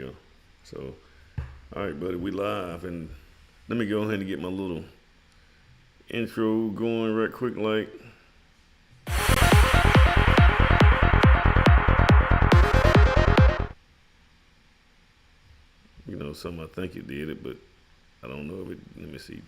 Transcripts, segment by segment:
go. So, all right, buddy, we live, and let me go ahead and get my little intro going right quick. Like, something I think it did it, but I don't know if it. Let me see.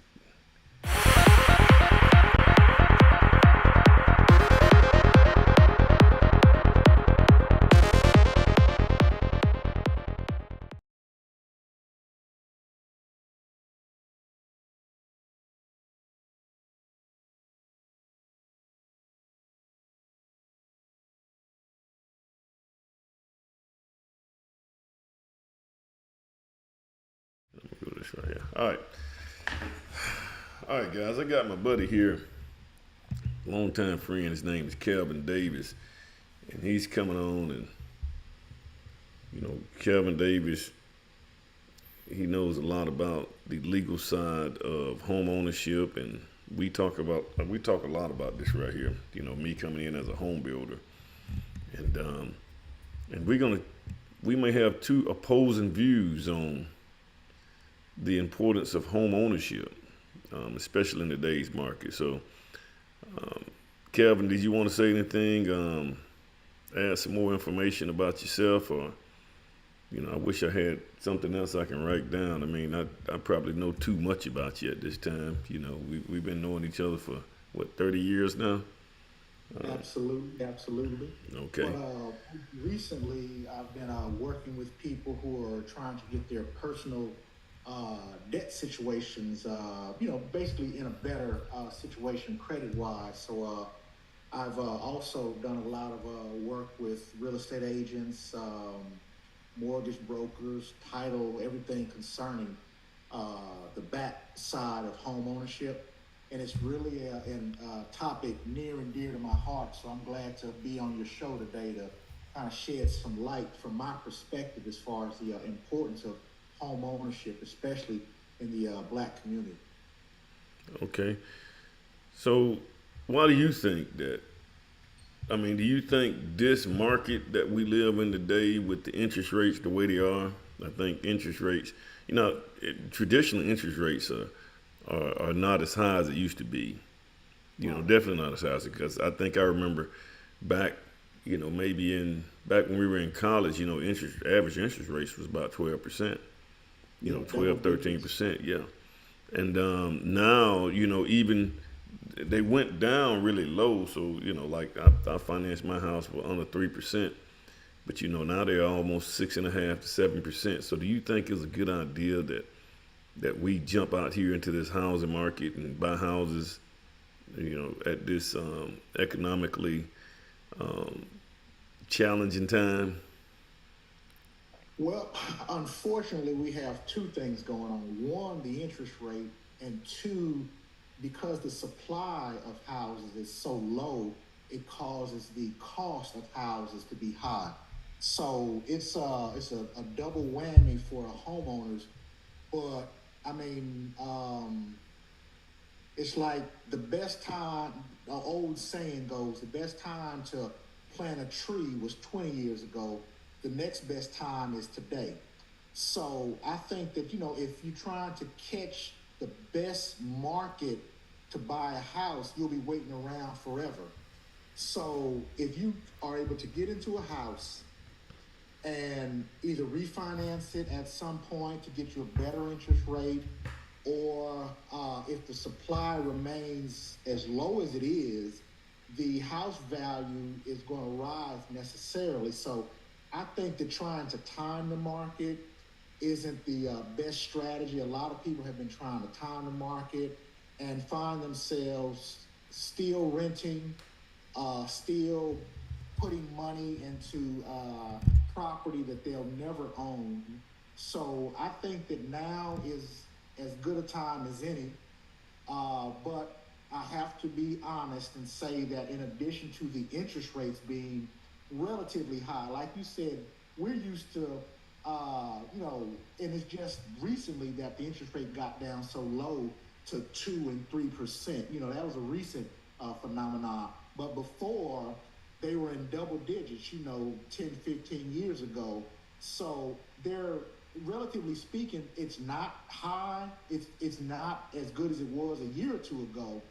Let me go this right here. All right, guys. I got my buddy here, longtime friend. His name is Kelvin Davis, and he's coming on. And Kelvin Davis, he knows a lot about the legal side of home ownership, and we talk a lot about this right here. Me coming in as a home builder, and and we may have two opposing views on the importance of home ownership, especially in today's market. So, Calvin, did you want to say anything? Add some more information about yourself, or I wish I had something else I can write down. I mean, I probably know too much about you at this time. We've been knowing each other for what, 30 years now. Absolutely, absolutely. Okay. But recently, I've been working with people who are trying to get their personal debt situations, basically in a better situation credit-wise. So I've also done a lot of work with real estate agents, mortgage brokers, title, everything concerning the back side of home ownership. And it's really a topic near and dear to my heart. So I'm glad to be on your show today to kind of shed some light from my perspective as far as the importance of home ownership, especially in the black community. Okay. So, why do you think that? I mean, do you think this market that we live in today, with the interest rates the way they are, I think interest rates, traditionally interest rates are not as high as it used to be. Right. Definitely not as high as because I think I remember back, maybe back when we were in college, average interest rates was about 12%. Yeah, double 12, thirteen digits. percent yeah. And now, even they went down really low. So, like I financed my house for under 3%, but now they're almost 6.5 to 7%. So, do you think it's a good idea that we jump out here into this housing market and buy houses, at this economically um, challenging time? Well, unfortunately, we have two things going on. One, the interest rate, and two, because the supply of houses is so low, it causes the cost of houses to be high. So it's a double whammy for homeowners. But I mean, it's like the best time. The old saying goes, the best time to plant a tree was 20 years ago. The next best time is today. So I think that, if you're trying to catch the best market to buy a house, you'll be waiting around forever. So if you are able to get into a house and either refinance it at some point to get you a better interest rate, or if the supply remains as low as it is, the house value is going to rise necessarily. So I think that trying to time the market isn't the best strategy. A lot of people have been trying to time the market and find themselves still renting, still putting money into property that they'll never own. So I think that now is as good a time as any. But I have to be honest and say that in addition to the interest rates being relatively high, like you said, we're used to, and it's just recently that the interest rate got down so low to 2 and 3%. That was a recent phenomenon. But before, they were in double digits, 10, 15 years ago. So they're, relatively speaking, it's not high. It's not as good as it was a year or two ago.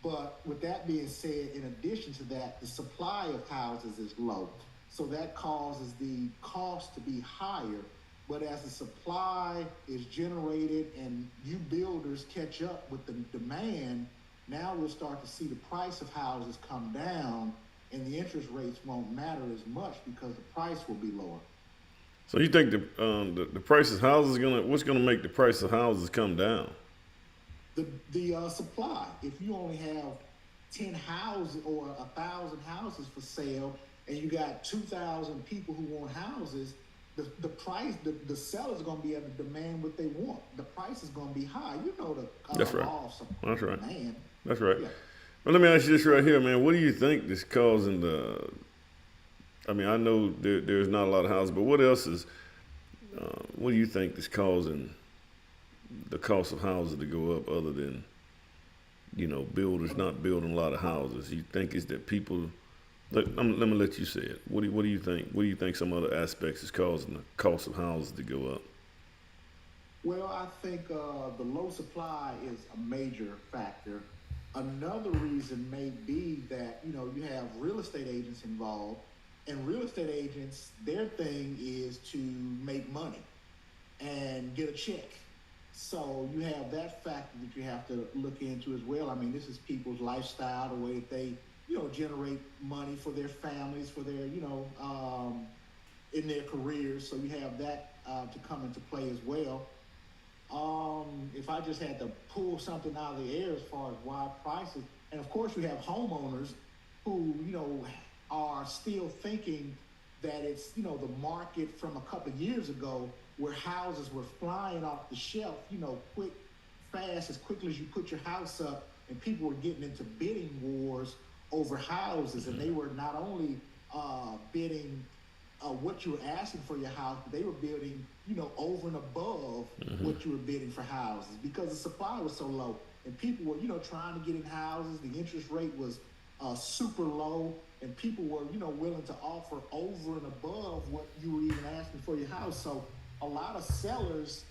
But with that being said, in addition to that, the supply of houses is low. So that causes the cost to be higher. But as the supply is generated and you builders catch up with the demand, now we'll start to see the price of houses come down and the interest rates won't matter as much because the price will be lower. So you think the price of houses gonna what's gonna make the price of houses come down? The supply. If you only have 10 houses or 1,000 houses for sale, and you got 2,000 people who want houses, the price the seller's going to be able to demand what they want. The price is going to be high. You know the That's right. law of supply That's right. and demand. That's right. Yeah. Well, let me ask you this right here, man. What do you think is causing the? I mean, I know there's not a lot of houses, but what else is? What do you think is causing the cost of houses to go up, other than builders not building a lot of houses? You think is that people? Let me let you say it. What do you think? What do you think some other aspects is causing the cost of houses to go up? Well, I think the low supply is a major factor. Another reason may be that you have real estate agents involved, and real estate agents, their thing is to make money and get a check. So you have that factor that you have to look into as well. I mean, this is people's lifestyle, the way that they generate money for their families, for their in their careers. So you have that to come into play as well. If I just had to pull something out of the air as far as why prices, and of course you have homeowners who are still thinking that it's the market from a couple of years ago where houses were flying off the shelf, quick, fast, as quickly as you put your house up, and people were getting into bidding wars over houses, and they were not only bidding what you were asking for your house, but they were bidding, over and above what you were bidding for houses because the supply was so low, and people were, trying to get in houses. The interest rate was super low, and people were, willing to offer over and above what you were even asking for your house. So a lot of sellers,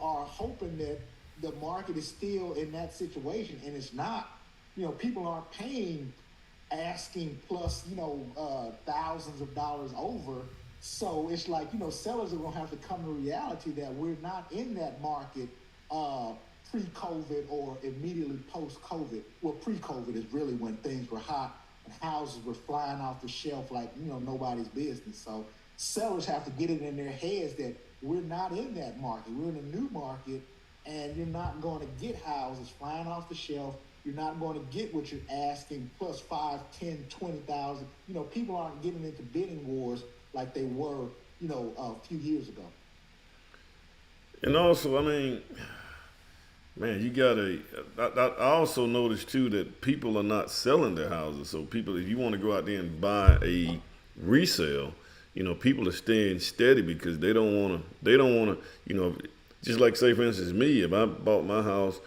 are hoping that the market is still in that situation, and it's not. People aren't paying asking plus, thousands of dollars over. So it's like, sellers are going to have to come to reality that we're not in that market pre-COVID or immediately post-COVID. Well, pre-COVID is really when things were hot and houses were flying off the shelf like, nobody's business. So sellers have to get it in their heads that we're not in that market. We're in a new market, and you're not going to get houses flying off the shelf. You're not going to get what you're asking plus 5, 10, 20,000. People aren't getting into bidding wars like they were, a few years ago. And also, I mean, man, you gotta. I also noticed too that people are not selling their houses. So people, if you want to go out there and buy a resale, people are staying steady because they don't want to. They don't want to. Just like say for instance me, if I bought my house,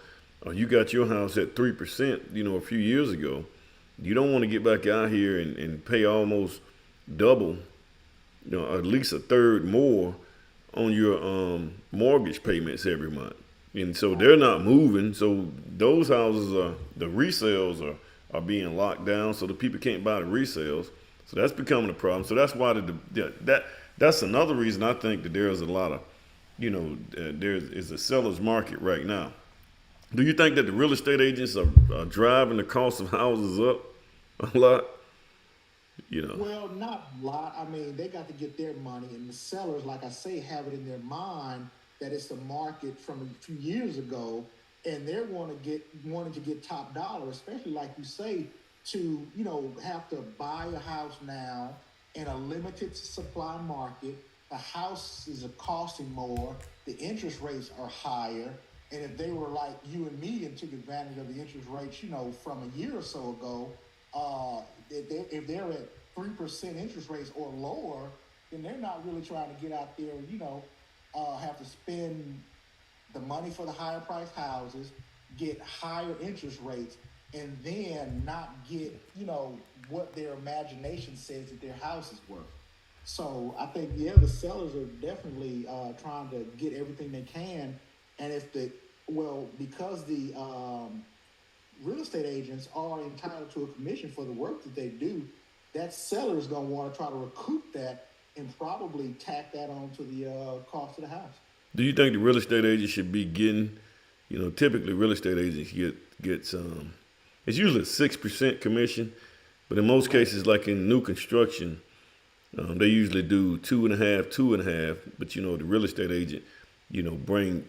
or you got your house at 3%, a few years ago, you don't want to get back out here and pay almost double, at least a third more on your mortgage payments every month. And so they're not moving. So those houses are the resales are being locked down. So the people can't buy the resales. So that's becoming a problem. So that's why that's another reason I think that there's a lot of there is a seller's market right now. Do you think that the real estate agents are driving the cost of houses up a lot? You know. Well, not a lot. I mean, they got to get their money, and the sellers, like I say, have it in their mind that it's the market from a few years ago, and they're wanting to get top dollar, especially like you say, to have to buy a house now in a limited supply market. The houses are costing more, the interest rates are higher, and if they were like you and me and took advantage of the interest rates, from a year or so ago, if they're at 3% interest rates or lower, then they're not really trying to get out there, have to spend the money for the higher priced houses, get higher interest rates, and then not get, what their imagination says that their house is worth. So I think, yeah, the sellers are definitely trying to get everything they can, and if the well, because the real estate agents are entitled to a commission for the work that they do, that seller is going to want to try to recoup that and probably tack that on to the cost of the house. Do you think the real estate agent should be getting, typically real estate agents gets it's usually a 6% commission, but in most Right. cases, like in new construction, they usually do two and a half, two and a half. But the real estate agent, they bring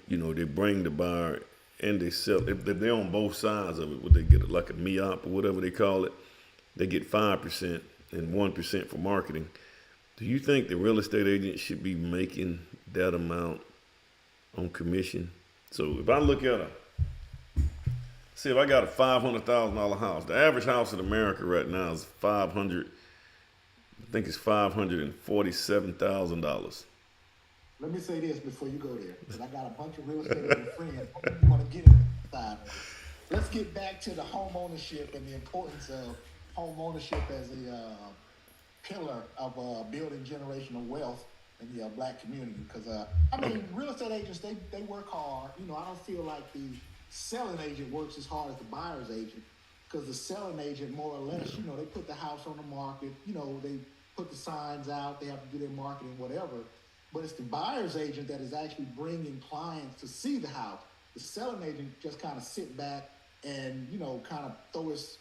the buyer and they sell. If they're on both sides of it, would they get like a MIOP or whatever they call it? They get 5% and 1% for marketing. Do you think the real estate agent should be making that amount on commission? So if I look at see if I got a $500,000 house, the average house in America right now is 500. I think it's $547,000. Let me say this before you go there, because I got a bunch of real estate agent friends who want to get inside. Let's get back to the home ownership and the importance of home ownership as a pillar of building generational wealth in the black community. Because I mean, real estate agents they work hard. I don't feel like the selling agent works as hard as the buyer's agent. Because the selling agent, more or less, they put the house on the market. They put the signs out. They have to do their marketing, whatever. But it's the buyer's agent that is actually bringing clients to see the house. The selling agent just kind of sit back and kind of throw his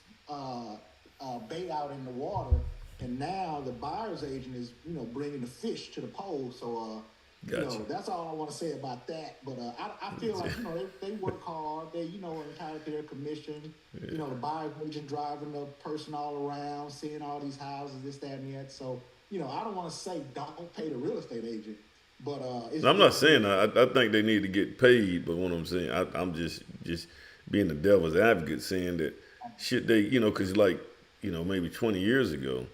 bait out in the water, and now the buyer's agent is bringing the fish to the pole. So Gotcha. that's all I want to say about that. But I feel like they work hard. They are entitled to their commission. The buyer's agent driving the person all around, seeing all these houses, this, that, and that. So I don't want to say don't pay the real estate agent, but it's I'm not definitely saying that. I think they need to get paid, but what I'm saying, I'm just being the devil's advocate, saying that should they, because like, maybe 20 years ago,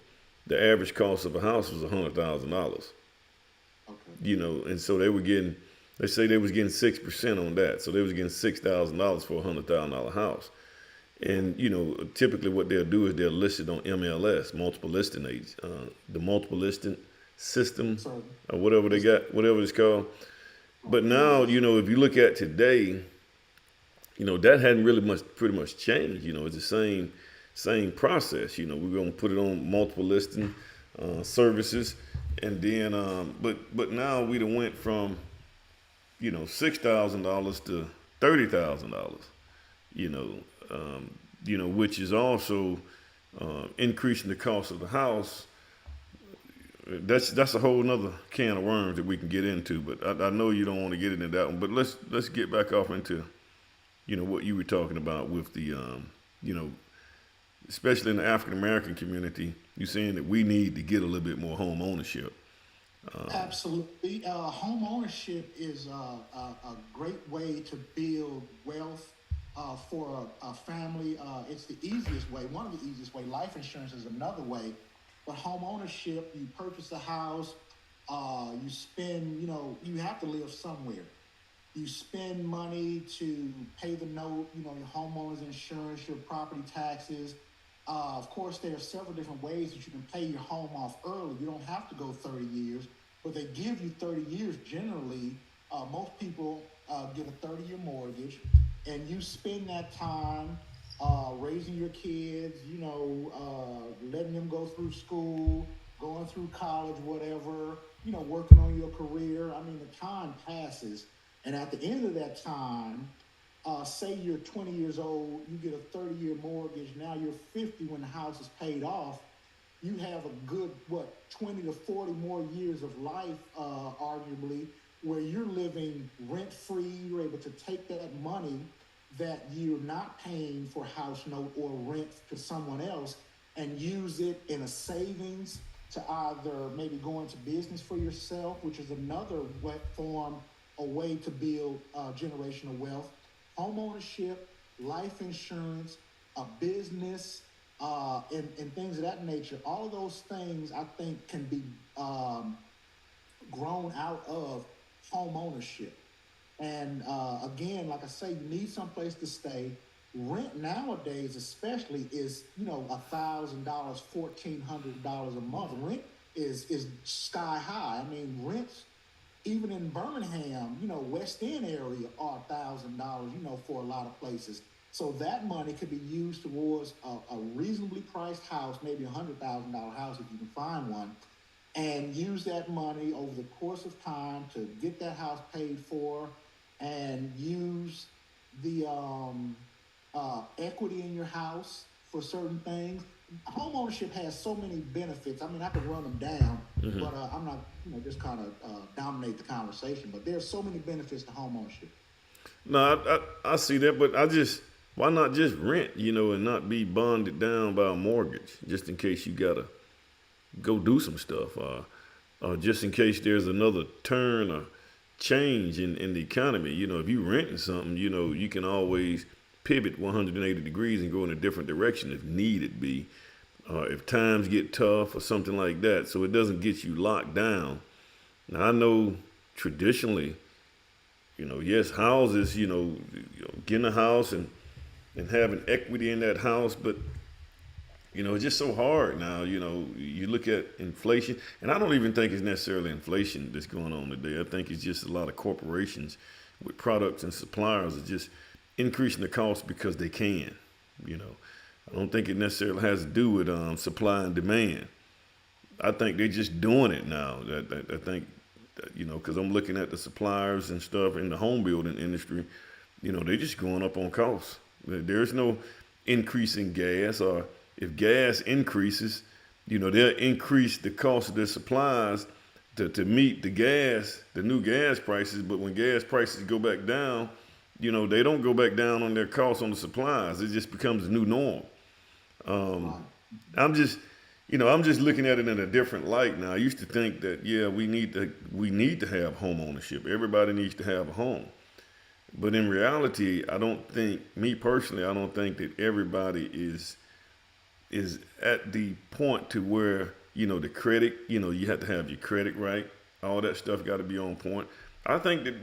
the average cost of a house was $100,000. okay. And so they were getting, let's say they was getting 6% on that, so they was getting $6,000 for a $100,000 house. And typically what they'll do is they'll list it on MLS, multiple listing agents, the multiple listing system, So or whatever they it's got, whatever it's called. But now, MLS. if you look at today, that hadn't really pretty much changed. It's the same process. We're gonna put it on multiple listing services, and then, but now we done went from $6,000 to $30,000. You know, which is also increasing the cost of the house. That's a whole nother can of worms that we can get into. But I know you don't want to get into that one. But let's get back off into what you were talking about with the you know especially in the African American community. You're saying that we need to get a little bit more home ownership. Absolutely. Home ownership is a great way to build wealth for a family. It's the easiest way, one of the easiest way. Life insurance is another way. But home ownership, you purchase a house, you spend, you have to live somewhere. You spend money to pay the note, your homeowner's insurance, your property taxes. Of course, there are several different ways that you can pay your home off early. You don't have to go 30 years, but they give you 30 years generally. Most people get a 30-year mortgage, and you spend that time raising your kids, letting them go through school, going through college, whatever, working on your career. I mean, the time passes. And at the end of that time, say you're 20 years old, you get a 30-year mortgage. Now you're 50 when the house is paid off. You have a good, 20 to 40 more years of life, arguably, where you're living rent free. You're able to take that money that you're not paying for house note or rent to someone else and use it in a savings to either maybe go into business for yourself, which is another form, a way to build generational wealth, home ownership, life insurance, a business, and things of that nature. All of those things I think can be grown out of home ownership. And again, like I say, you need someplace to stay. Rent nowadays, especially, is $1,000, $1,400 a month. Rent is sky high. I mean, rents even in Birmingham, West End area are $1,000, for a lot of places. So that money could be used towards a reasonably priced house, maybe $100,000 house if you can find one, and use that money over the course of time to get that house paid for, and use the equity in your house for certain things. Home ownership has so many benefits. I mean, I could run them down, but I'm not, just kind of dominate the conversation. But there's so many benefits to home ownership. No, I see that, but why not just rent, and not be bonded down by a mortgage, just in case you gotta go do some stuff, or just in case there's another turn or change in the economy. If you renting something, you can always pivot 180 degrees and go in a different direction if needed be, if times get tough or something like that. So it doesn't get you locked down. Now I know traditionally, yes, houses, getting a house and having equity in that house, but it's just so hard now. You look at inflation, and I don't even think it's necessarily inflation that's going on today. I think it's just a lot of corporations with products and suppliers are just increasing the cost because they can. I don't think it necessarily has to do with supply and demand. I think they're just doing it now. I think, because I'm looking at the suppliers and stuff in the home building industry, they're just going up on costs. There's no increase in gas, or if gas increases, they'll increase the cost of their supplies to meet the new gas prices. But when gas prices go back down, they don't go back down on their costs on the supplies. It just becomes the new norm. Um, I'm just, I'm just looking at it in a different light now. I used to think that, yeah, we need to have home ownership. Everybody needs to have a home. But in reality, me personally, I don't think that everybody is at the point to where, the credit, you have to have your credit right. All that stuff got to be on point. I think that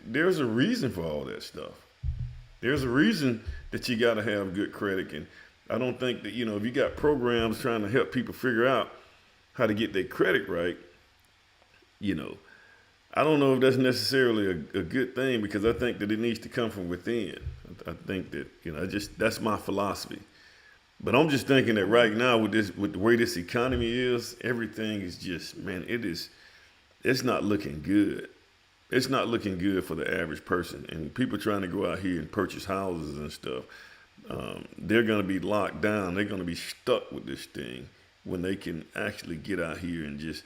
there's a reason for all that stuff. There's a reason that you got to have good credit. And I don't think that, if you got programs trying to help people figure out how to get their credit right, you know, I don't know if that's necessarily a good thing, because I think that it needs to come from within. I think that, that's my philosophy. But I'm just thinking that right now with the way this economy is, everything is just, man, it's not looking good. It's not looking good for the average person. And people trying to go out here and purchase houses and stuff, they're going to be locked down. They're going to be stuck with this thing when they can actually get out here and just,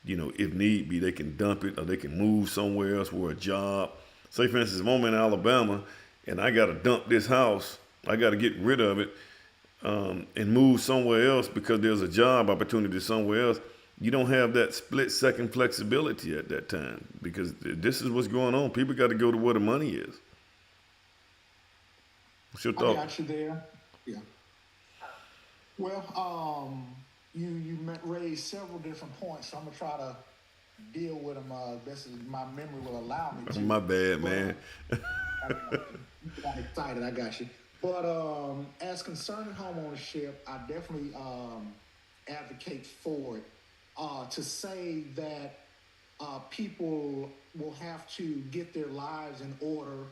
if need be, they can dump it, or they can move somewhere else for a job. Say, for instance, if I'm in Alabama and I got to dump this house, I got to get rid of it, and move somewhere else because there's a job opportunity somewhere else. You don't have that split second flexibility at that time, because this is what's going on. People got to go to where the money is. What's your I thought? got you there. Yeah. Well, raised several different points, so I'm gonna try to deal with them best as my memory will allow me to. My bad, But man. you got excited, I got you. But as concerning home ownership, I definitely advocate for it. To say that people will have to get their lives in order,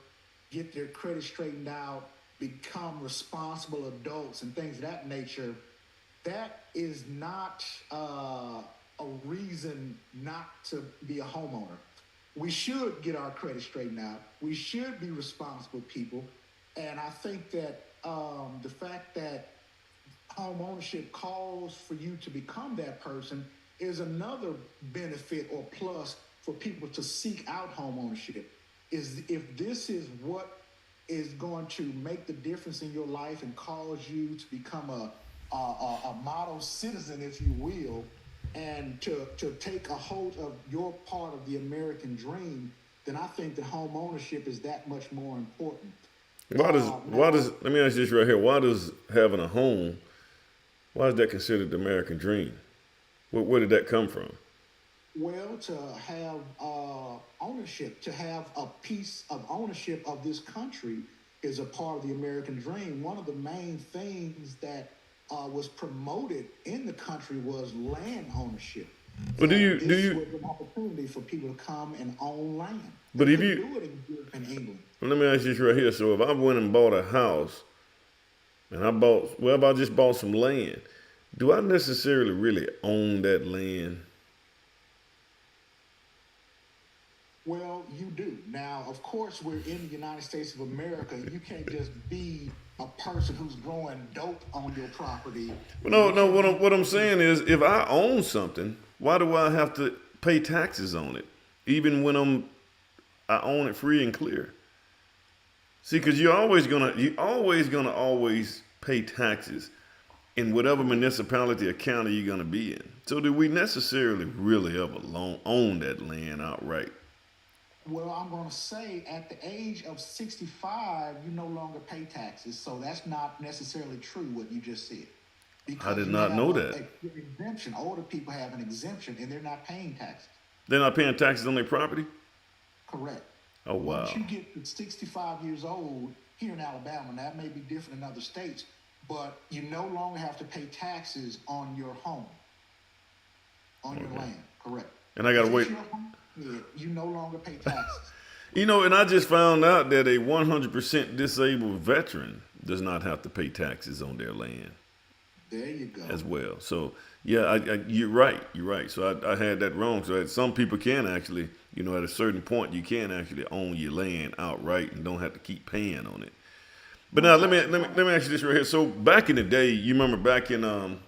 get their credit straightened out, become responsible adults, and things of that nature, that is not a reason not to be a homeowner. We should get our credit straightened out. We should be responsible people. And I think that the fact that home ownership calls for you to become that person is another benefit or plus for people to seek out home ownership. Is if this is what is going to make the difference in your life and cause you to become a model citizen, if you will, and to take a hold of your part of the American dream, then I think that home ownership is that much more important. Let me ask you this right here. Why does having a home, why is that considered the American dream? Where did that come from? Well, to have ownership, to have a piece of ownership of this country is a part of the American dream. One of the main things that was promoted in the country was land ownership. But do you do this you? was an opportunity for people to come and own land. They But if couldn't you, do it in England. let me ask you this right here. So if I went and bought a house, and if I just bought some land, do I necessarily really own that land? Well, you do. Now, of course, we're in the United States of America. You can't just be a person who's growing dope on your property. Well, And no, you no. can't What be I'm saying is, if I own something, why do I have to pay taxes on it, even when I own it free and clear? See, because you're always pay taxes in whatever municipality or county you're gonna be in. So do we necessarily really ever own that land outright? Well, I'm going to say at the age of 65, you no longer pay taxes. So that's not necessarily true what you just said. I Because did you not have know that. an exemption. Older people have an exemption and they're not paying taxes. They're not paying taxes on their property. Correct. Oh Once wow. you get to 65 years old here in Alabama, and that may be different in other states, but you no longer have to pay taxes on your home, on your land. Correct. And I gotta If wait. it's your home, yeah, you no longer pay taxes. And I just found out that a 100% disabled veteran does not have to pay taxes on their land There you go. as well. So yeah, you're right. You're right. So I had that wrong. So that some people can actually, at a certain point, you can actually own your land outright and don't have to keep paying on it. But now let me ask you this right here. So back in the day, you remember back in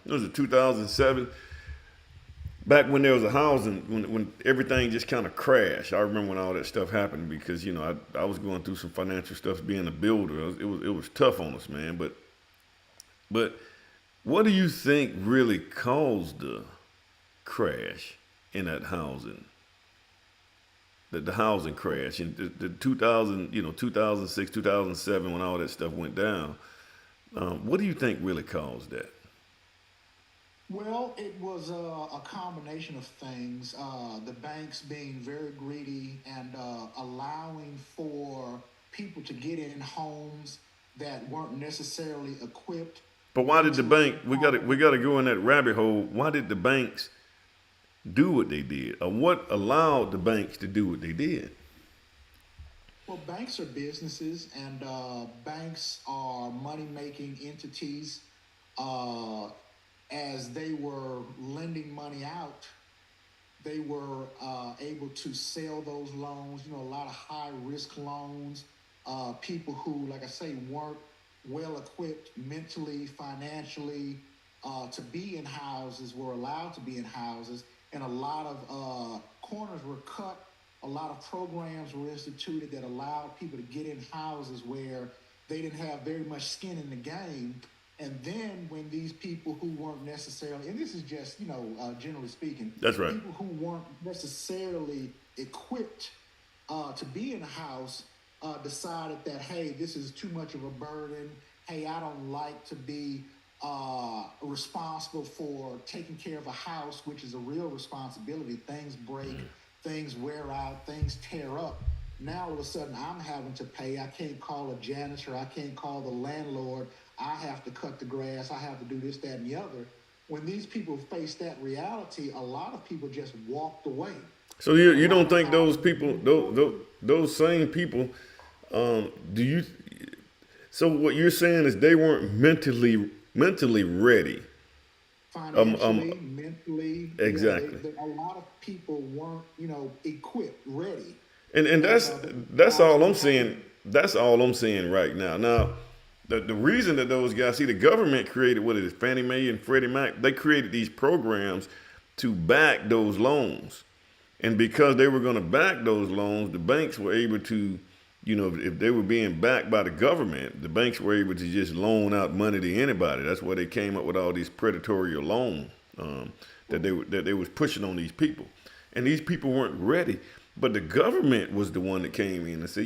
was it 2007? Back when there was a housing, when everything just kind of crashed. I remember when all that stuff happened because I was going through some financial stuff being a builder. It was tough on us, man. But what do you think really caused the crash in that housing? The housing crash in the 2000, 2006, 2007, when all that stuff went down. What do you think really caused that? Well, it was a combination of things. The banks being very greedy and allowing for people to get in homes that weren't necessarily equipped But why did the mentally. bank? We got to go in that rabbit hole. Why did the banks do what they did, or what allowed the banks to do what they did? Well, banks are businesses, and banks are money-making entities. Uh, as they were lending money out, they were able to sell those loans. A lot of high-risk loans. People who, like I say, weren't well equipped mentally, financially, to be in houses were allowed to be in houses, and a lot of corners were cut. A lot of programs were instituted that allowed people to get in houses where they didn't have very much skin in the game. And then when these people who weren't necessarily, and this is just, generally speaking, That's right. people who weren't necessarily equipped to be in a house decided that, hey, this is too much of a burden. Hey, I don't like to be responsible for taking care of a house, which is a real responsibility. Things break, things wear out, things tear up. Now all of a sudden I'm having to pay. I can't call a janitor. I can't call the landlord. I have to cut the grass. I have to do this, that, and the other. When these people face that reality, a lot of people just walked away. So you don't think those people, those same people, do you? So what you're saying is they weren't mentally ready. Financially, mentally, Exactly. a lot of people weren't, equipped, ready. And And that's all I'm saying. That's all I'm saying right now. Now, the reason that those guys, see, the government created what it is, Fannie Mae and Freddie Mac. They created these programs to back those loans, and because they were going to back those loans, the banks were able to, if they were being backed by the government, the banks were able to just loan out money to anybody. That's why they came up with all these predatory loans that they was pushing on these people, and these people weren't ready. But the government was the one that came in and said,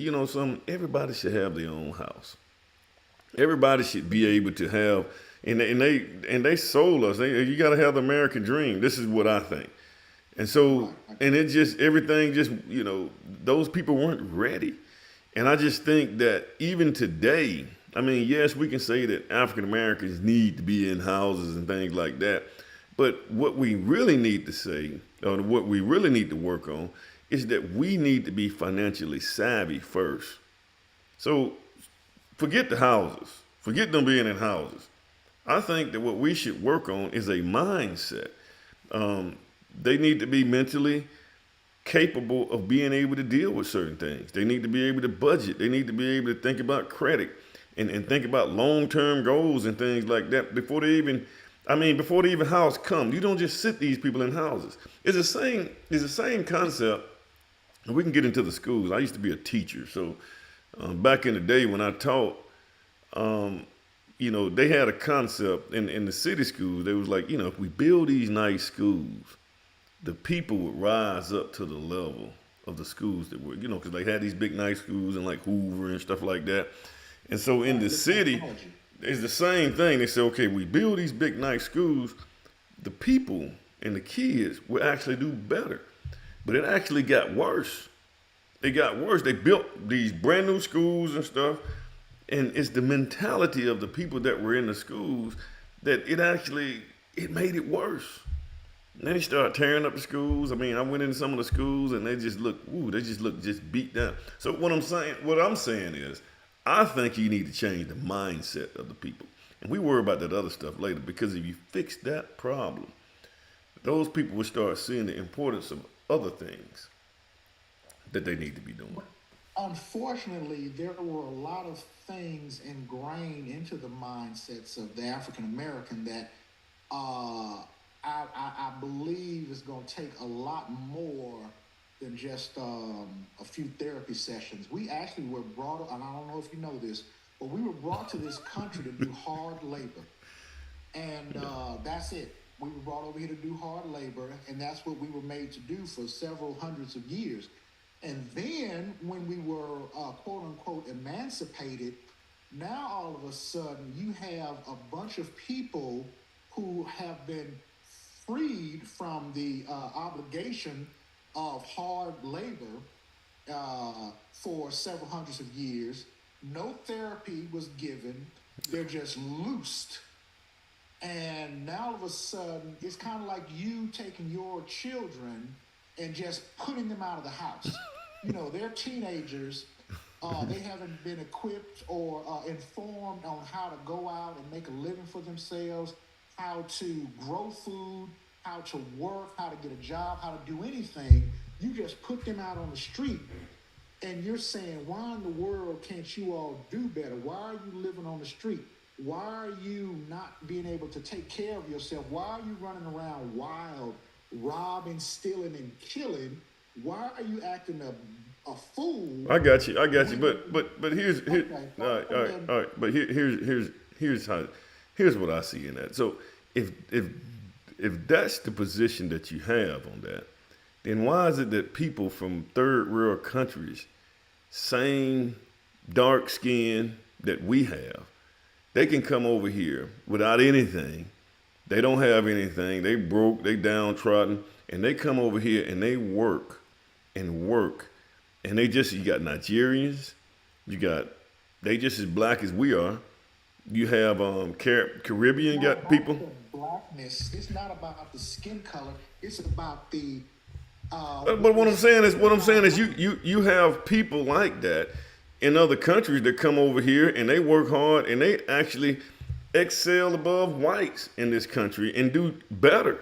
everybody should have their own house. Everybody should be able to have, and they sold us. You got to have the American dream. This is what I think. And so, and it just, everything just, those people weren't ready. And I just think that even today, I mean, yes, we can say that African Americans need to be in houses and things like that. But what we really need to say, or what we really need to work on, is that we need to be financially savvy first. So forget the houses, forget them being in houses. I think that what we should work on is a mindset. Um, they need to be mentally capable of being able to deal with certain things. They need to be able to budget. They need to be able to think about credit and think about long term goals and things like that before they even before they even house come. You don't just sit these people in houses. It's the same concept. And we can get into the schools. I used to be a teacher, so back in the day when I taught, they had a concept in the city schools. They was like, if we build these nice schools, the people would rise up to the level of the schools that were, because they had these big nice schools and like Hoover and stuff like that. And so in the city, it's the same thing. They say, okay, we build these big nice schools, the people and the kids will actually do better. But it actually got worse. It got worse. They built these brand new schools and stuff, and it's the mentality of the people that were in the schools that it made it worse. And then they started tearing up the schools. I went into some of the schools and they just look just beat down. So what I'm saying is, I think you need to change the mindset of the people. And we worry about that other stuff later, because if you fix that problem, those people will start seeing the importance of other things that they need to be doing. Unfortunately, there were a lot of things ingrained into the mindsets of the African American that I believe is going to take a lot more than just a few therapy sessions. We actually were brought up, and I don't know if you know this, but we were brought to this country to do hard labor. And that's it. We were brought over here to do hard labor, and that's what we were made to do for several hundreds of years. And then when we were, quote unquote, emancipated, now all of a sudden you have a bunch of people who have been freed from the obligation of hard labor for several hundreds of years. No therapy was given. They're just loosed. And now all of a sudden, it's kind of like you taking your children and just putting them out of the house. They're teenagers. They haven't been equipped or informed on how to go out and make a living for themselves, how to grow food, how to work, how to get a job, how to do anything. You just put them out on the street, and you're saying, why in the world can't you all do better? Why are you living on the street? Why are you not being able to take care of yourself? Why are you running around wild, robbing, stealing, and killing? Why are you acting a fool? I got you. But here's okay. All right. But here's what I see in that. So if that's the position that you have on that, then why is it that people from third world countries, same dark skin that we have, they can come over here without anything? They don't have anything. They broke. They downtrodden, and they come over here and they work and work. And you got Nigerians, they just as black as we are. You have Caribbean got people. Blackness. It's not about the skin color. It's about the. But what I'm saying is you have people like that in other countries that come over here and they work hard and they actually excel above whites in this country and do better.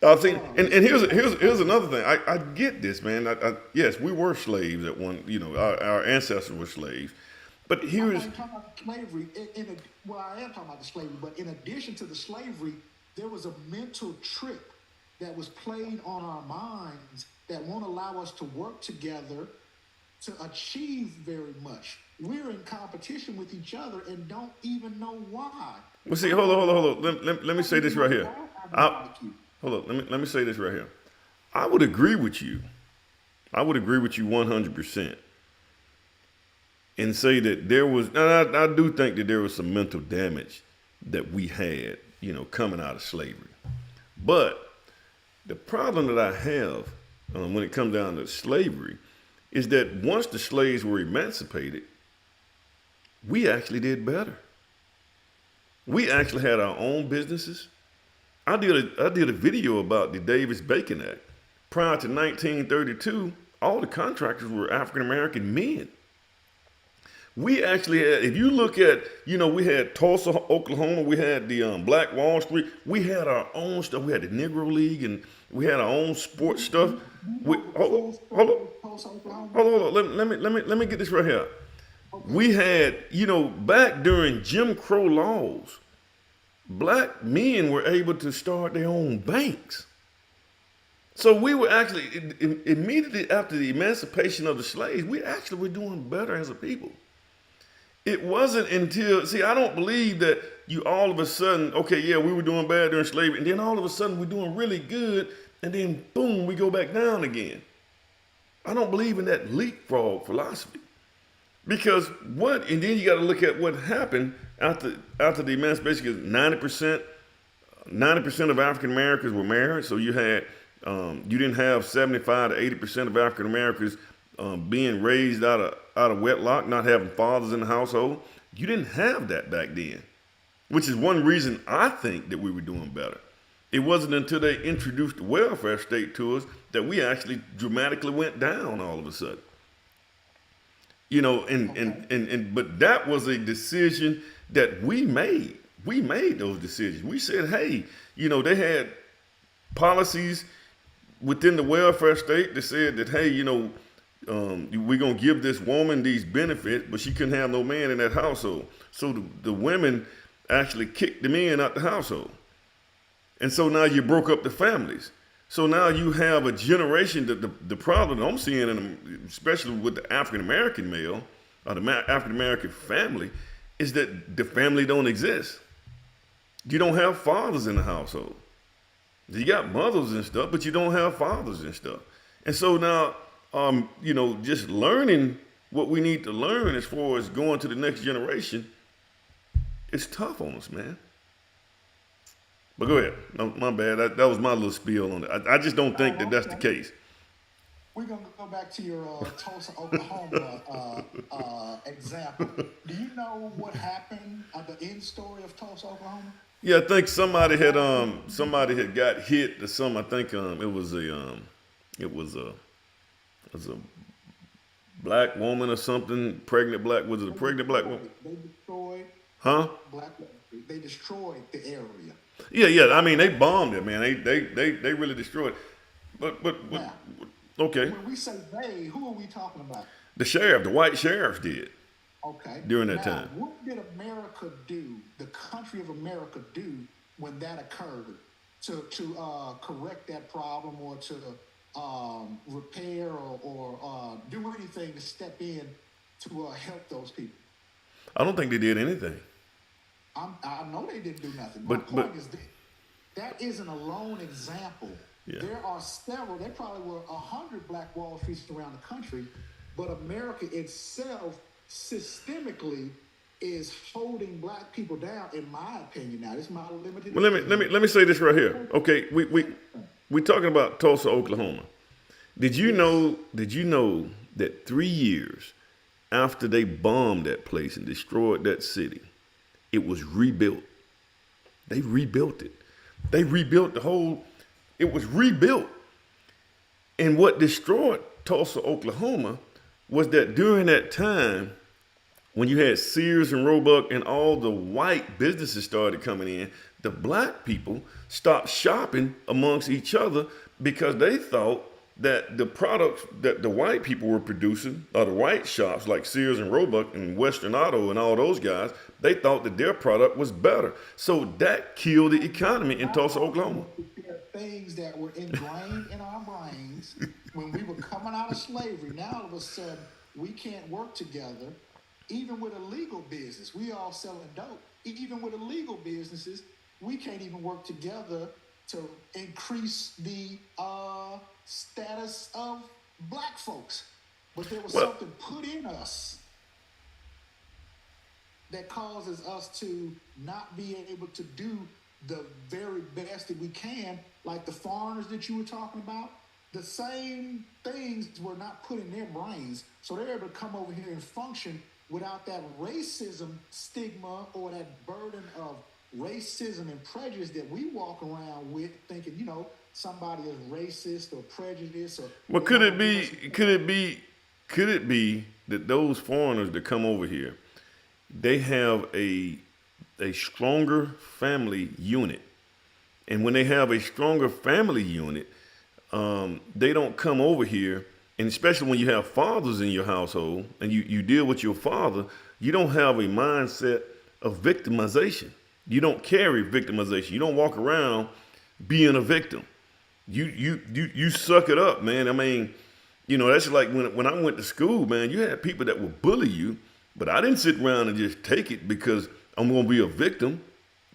I think, and here's another thing. I get this, man. Yes, we were slaves at one. Our ancestors were slaves, but here's. I'm talking about slavery. I am talking about the slavery, but in addition to the slavery, there was a mental trick that was played on our minds that won't allow us to work together to achieve very much. We're in competition with each other and don't even know why. Well, see, hold on. Let me say this right here. Hold on, let me say this right here. I would agree with you. I would agree with you 100%. And say that there was, and I do think that there was some mental damage that we had, coming out of slavery. But the problem that I have when it comes down to slavery is that once the slaves were emancipated, we actually did better. We actually had our own businesses. I did a video about the Davis-Bacon Act. Prior to 1932, all the contractors were African American men. We actually had, if you look at, we had Tulsa, Oklahoma, we had the Black Wall Street, we had our own stuff. We had the Negro League, and we had our own sports stuff. Hold on, hold on. Let me get this right here. We had, back during Jim Crow laws, black men were able to start their own banks. So we were actually, immediately after the emancipation of the slaves, we actually were doing better as a people. It wasn't until, see, I don't believe that you all of a sudden, okay, yeah, we were doing bad during slavery, and then all of a sudden we're doing really good, and then boom, we go back down again. I don't believe in that leapfrog philosophy. Because and then you got to look at what happened after the emancipation, because 90% of African Americans were married, so you had, you didn't have 75 to 80% of African Americans being raised out of wedlock, not having fathers in the household. You didn't have that back then, which is one reason I think that we were doing better. It wasn't until they introduced the welfare state to us that we actually dramatically went down all of a sudden. But that was a decision that we made. We made those decisions. We said, hey, they had policies within the welfare state that said that, hey, we're going to give this woman these benefits, but she couldn't have no man in that household. So the women actually kicked the men out the household. And so now you broke up the families. So now you have a generation that the problem that I'm seeing, especially with the African-American male or the African-American family, is that the family don't exist. You don't have fathers in the household. You got mothers and stuff, but you don't have fathers and stuff. And so now, just learning what we need to learn as far as going to the next generation, it's tough on us, man. But go ahead. No, my bad. That was my little spiel on it. I just don't think that that's the case. We're going to go back to your Tulsa, Oklahoma example. Do you know what happened at the end story of Tulsa, Oklahoma? Yeah, I think somebody had got hit or something. I think it was a black woman or something, pregnant black. Was it a pregnant black woman? They destroyed. Huh? They destroyed the area. Yeah. I mean, they bombed it, man. They really destroyed it. But Now, okay. when we say they, who are we talking about? The white sheriff did. Okay. During that Now, time. what did America do, the country of America do when that occurred to correct that problem or to repair or do anything to step in to help those people? I don't think they did anything. I know they didn't do nothing. But My point is that isn't a lone example. Yeah. There are several. There probably were 100 Black Wall Streets around the country, but America itself systemically is holding black people down. In my opinion, now this is my limited. Well, let me say this right here. Okay, we talking about Tulsa, Oklahoma. Did you know that 3 years after they bombed that place and destroyed that city, it was rebuilt? They rebuilt it. They rebuilt it was rebuilt. And what destroyed Tulsa, Oklahoma was that during that time, when you had Sears and Roebuck and all the white businesses started coming in, the black people stopped shopping amongst each other because they thought that the products that the white people were producing, or the white shops like Sears and Roebuck and Western Auto and all those guys, they thought that their product was better. So that killed the economy in Tulsa, Oklahoma. There are things that were ingrained in our brains when we were coming out of slavery. Now all of a sudden we can't work together. Even with a legal business, we all selling dope. Even with illegal businesses, we can't even work together to increase the status of black folks. But there was something put in us that causes us to not be able to do the very best that we can, like the foreigners that you were talking about. The same things were not put in their brains, so they're able to come over here and function without that racism stigma or that burden of racism and prejudice that we walk around with, thinking, somebody is racist or prejudiced or Well, they could don't it give be? us. Could it be that those foreigners that come over here, they have a stronger family unit, and when they have a stronger family unit, they don't come over here, and especially when you have fathers in your household and you deal with your father, you don't have a mindset of victimization. You don't carry victimization. You don't walk around being a victim. You suck it up, man. I mean, that's like when I went to school, man, you had people that would bully you, but I didn't sit around and just take it because I'm gonna be a victim.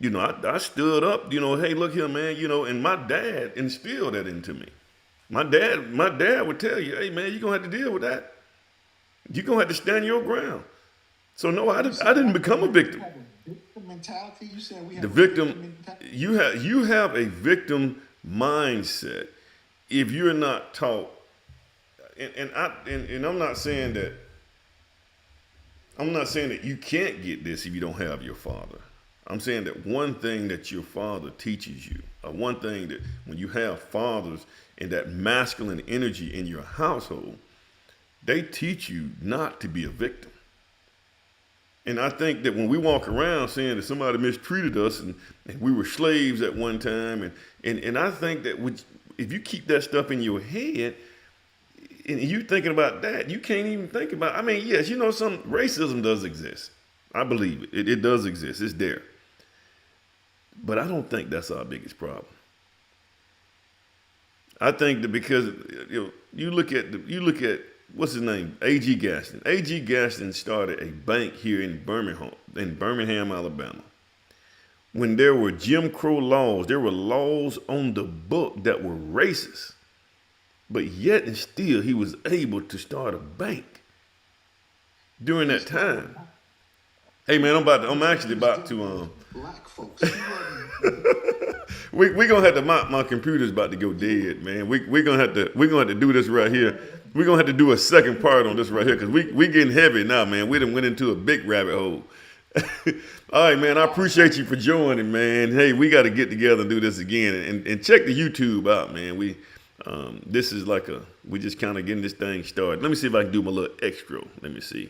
I stood up, hey, look here, man, and my dad instilled that into me. My dad would tell you, hey man, you're gonna have to deal with that. You're gonna have to stand your ground. So no, I You didn't I saying didn't like become a we victim. have a victim mentality? You saying we The have a victim victim, mentality? you have a victim mindset if you're not taught. And I'm not saying that you can't get this if you don't have your father. I'm saying that one thing that your father teaches you, one thing that when you have fathers and that masculine energy in your household, they teach you not to be a victim. And I think that when we walk around saying that somebody mistreated us and we were slaves at one time, and I think that if you keep that stuff in your head and you thinking about that, you can't even think about, I mean, yes, some racism does exist. I believe it. It does exist. It's there. But I don't think that's our biggest problem. I think that because you look at what's his name, A.G. Gaston. A.G. Gaston started a bank here in Birmingham, Alabama. When there were Jim Crow laws, there were laws on the book that were racist, but yet and still he was able to start a bank during He that started time. Hey man, I'm because actually he was about dealing to with black folks. He wasn't. we gonna have to my computer's about to go dead, man. We're gonna have to do this right here. We're gonna have to do a second part on this right here because we getting heavy now, man. We done went into a big rabbit hole. All right, man. I appreciate you for joining, man. Hey, we got to get together and do this again, and check the YouTube out, man. This is like we just kind of getting this thing started. Let me see if I can do my little extra. Let me see.